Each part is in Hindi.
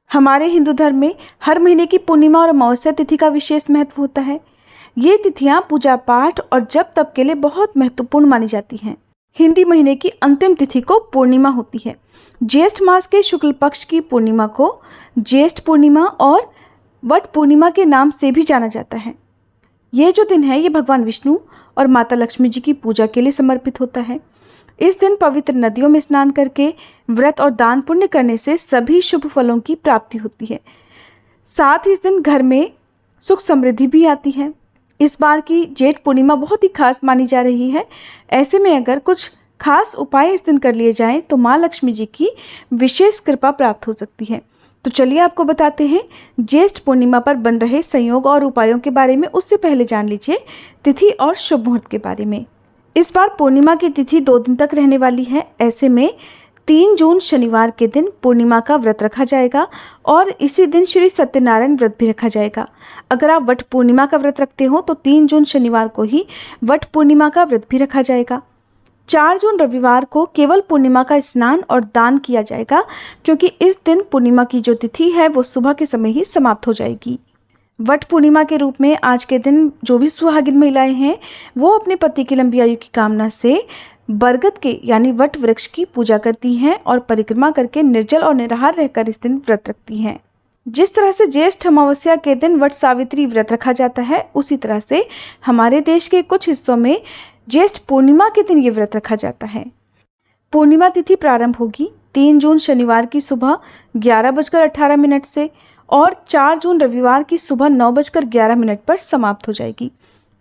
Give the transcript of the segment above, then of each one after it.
हमारे हिंदू धर्म में हर महीने की पूर्णिमा और अमावस्या तिथि का विशेष महत्व होता है। ये तिथियां पूजा पाठ और जप तप के लिए बहुत महत्वपूर्ण मानी जाती हैं। हिंदी महीने की अंतिम तिथि को पूर्णिमा होती है। ज्येष्ठ मास के शुक्ल पक्ष की पूर्णिमा को ज्येष्ठ पूर्णिमा और वट पूर्णिमा के नाम से भी जाना जाता है। ये जो दिन है ये भगवान विष्णु और माता लक्ष्मी जी की पूजा के लिए समर्पित होता है। इस दिन पवित्र नदियों में स्नान करके व्रत और दान पुण्य करने से सभी शुभ फलों की प्राप्ति होती है। साथ ही इस दिन घर में सुख समृद्धि भी आती है। इस बार की जेठ पूर्णिमा बहुत ही खास मानी जा रही है। ऐसे में अगर कुछ खास उपाय इस दिन कर लिए जाएं तो माँ लक्ष्मी जी की विशेष कृपा प्राप्त हो सकती है। तो चलिए आपको बताते हैं ज्येष्ठ पूर्णिमा पर बन रहे संयोग और उपायों के बारे में। उससे पहले जान लीजिए तिथि और शुभ मुहूर्त के बारे में। इस बार पूर्णिमा की तिथि 2 दिन तक रहने वाली है। ऐसे में 3 जून शनिवार के दिन पूर्णिमा का व्रत रखा जाएगा और इसी दिन श्री सत्यनारायण व्रत भी रखा जाएगा। अगर आप वट पूर्णिमा का व्रत रखते हो तो 3 जून शनिवार को ही वट पूर्णिमा का व्रत भी रखा जाएगा। 4 जून रविवार को केवल पूर्णिमा का स्नान और दान किया जाएगा, क्योंकि इस दिन पूर्णिमा की जो तिथि है वो सुबह के समय ही समाप्त हो जाएगी। वट पूर्णिमा के रूप में आज के दिन जो भी सुहागिन महिलाएं हैं वो अपने पति की लंबी आयु की कामना से बरगद के यानी वट वृक्ष की पूजा करती हैं और परिक्रमा करके निर्जल और निराहार रहकर इस दिन व्रत रखती हैं। जिस तरह से ज्येष्ठ अमावस्या के दिन वट सावित्री व्रत रखा जाता है, उसी तरह से हमारे देश के कुछ हिस्सों में ज्येष्ठ पूर्णिमा के दिन ये व्रत रखा जाता है। पूर्णिमा तिथि प्रारंभ होगी 3 जून शनिवार की सुबह 11:18 से और 4 जून रविवार की सुबह 9:11 पर समाप्त हो जाएगी।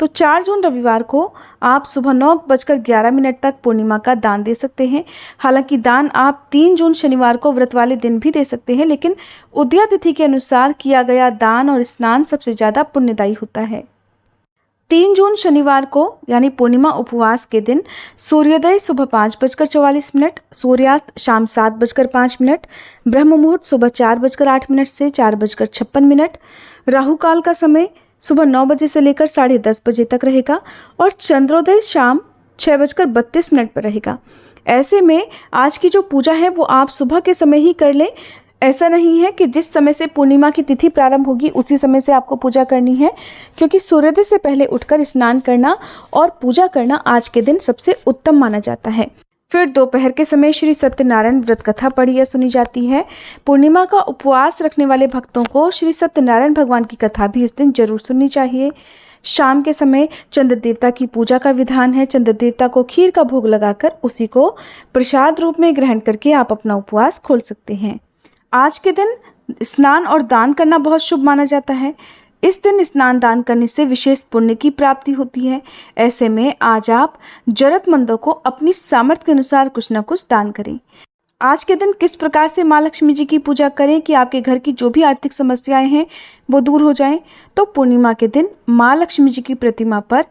तो 4 जून रविवार को आप सुबह 9:11 तक पूर्णिमा का दान दे सकते हैं। हालांकि दान आप 3 जून शनिवार को व्रत वाले दिन भी दे सकते हैं, लेकिन उदया तिथि के अनुसार किया गया दान और स्नान सबसे ज़्यादा पुण्यदायी होता है। 3 जून शनिवार को यानी पूर्णिमा उपवास के दिन सूर्योदय सुबह 5:44, सूर्यास्त शाम 7:05, ब्रह्म मुहूर्त सुबह 4:08 से 4:56, राहु काल का समय सुबह 9 बजे से लेकर 10:30 बजे तक रहेगा और चंद्रोदय शाम 6:32 पर रहेगा। ऐसे में आज की जो पूजा है वो आप सुबह के समय ही कर लें। ऐसा नहीं है कि जिस समय से पूर्णिमा की तिथि प्रारंभ होगी उसी समय से आपको पूजा करनी है, क्योंकि सूर्योदय से पहले उठकर स्नान करना और पूजा करना आज के दिन सबसे उत्तम माना जाता है। फिर दोपहर के समय श्री सत्यनारायण व्रत कथा पढ़ी या सुनी जाती है। पूर्णिमा का उपवास रखने वाले भक्तों को श्री सत्यनारायण भगवान की कथा भी इस दिन जरूर सुननी चाहिए। शाम के समय चंद्र देवता की पूजा का विधान है। चंद्र देवता को खीर का भोग लगाकर उसी को प्रसाद रूप में ग्रहण करके आप अपना उपवास खोल सकते हैं। आज के दिन स्नान और दान करना बहुत शुभ माना जाता है। इस दिन स्नान दान करने से विशेष पुण्य की प्राप्ति होती है। ऐसे में आज आप जरूरतमंदों को अपनी सामर्थ्य के अनुसार कुछ न कुछ दान करें। आज के दिन किस प्रकार से माँ लक्ष्मी जी की पूजा करें कि आपके घर की जो भी आर्थिक समस्याएं हैं वो दूर हो जाएं, तो पूर्णिमा के दिन माँ लक्ष्मी जी की प्रतिमा पर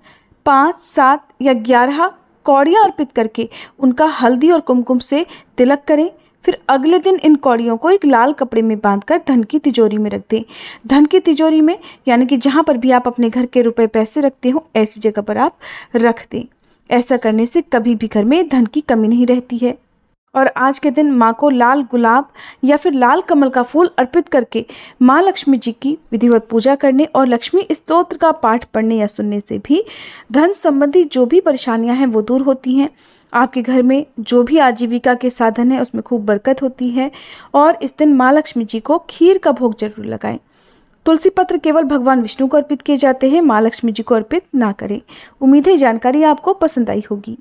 5, 7 या 11 कौड़ियाँ अर्पित करके उनका हल्दी और कुमकुम से तिलक करें। फिर अगले दिन इन कौड़ियों को एक लाल कपड़े में बांधकर धन की तिजोरी में रख दें। धन की तिजोरी में यानी कि जहाँ पर भी आप अपने घर के रुपए पैसे रखते हो ऐसी जगह पर आप रख दें। ऐसा करने से कभी भी घर में धन की कमी नहीं रहती है। और आज के दिन माँ को लाल गुलाब या फिर लाल कमल का फूल अर्पित करके माँ लक्ष्मी जी की विधिवत पूजा करने और लक्ष्मी स्तोत्र का पाठ पढ़ने या सुनने से भी धन संबंधी जो भी परेशानियां हैं वो दूर होती हैं। आपके घर में जो भी आजीविका के साधन है उसमें खूब बरकत होती है। और इस दिन माँ लक्ष्मी जी को खीर का भोग जरूर लगाएं। तुलसी पत्र केवल भगवान विष्णु को अर्पित किए जाते हैं, माँ लक्ष्मी जी को अर्पित ना करें। उम्मीद है जानकारी आपको पसंद आई होगी।